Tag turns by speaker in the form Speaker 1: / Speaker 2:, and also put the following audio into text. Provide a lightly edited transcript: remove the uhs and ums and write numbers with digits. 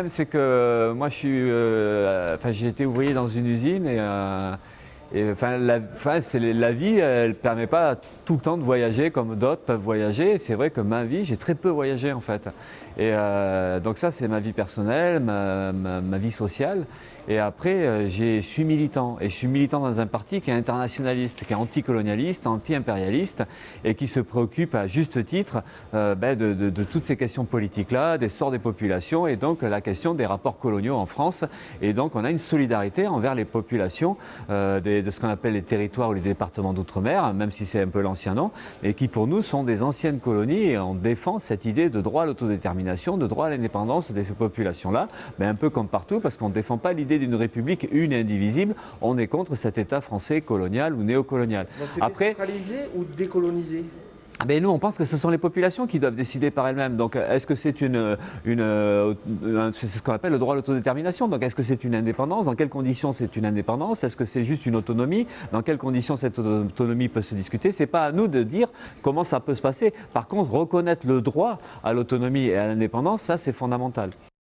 Speaker 1: C'est que moi, j'ai été ouvrier dans une usine la vie, elle ne permet pas tout le temps de voyager comme d'autres peuvent voyager. C'est vrai que ma vie, j'ai très peu voyagé en fait. Donc ça, c'est ma vie personnelle, ma vie sociale. Et après, je suis militant. Et je suis militant dans un parti qui est internationaliste, qui est anticolonialiste, anti-impérialiste et qui se préoccupe à juste titre de toutes ces questions politiques-là, des sorts des populations et donc la question des rapports coloniaux en France. Et donc on a une solidarité envers les populations de ce qu'on appelle les territoires ou les départements d'outre-mer, même si c'est un peu l'ancien nom, et qui pour nous sont des anciennes colonies et on défend cette idée de droit à l'autodétermination, de droit à l'indépendance de ces populations-là, mais un peu comme partout parce qu'on ne défend pas l'idée d'une république une et indivisible, on est contre cet État français colonial ou néocolonial.
Speaker 2: Donc c'est décentralisé ou décolonisé?
Speaker 1: Ben nous, on pense que ce sont les populations qui doivent décider par elles-mêmes. Donc, est-ce que c'est c'est ce qu'on appelle le droit à l'autodétermination? Donc, est-ce que c'est une indépendance? Dans quelles conditions c'est une indépendance? Est-ce que c'est juste une autonomie? Dans quelles conditions cette autonomie peut se discuter? C'est pas à nous de dire comment ça peut se passer. Par contre, reconnaître le droit à l'autonomie et à l'indépendance, ça, c'est fondamental.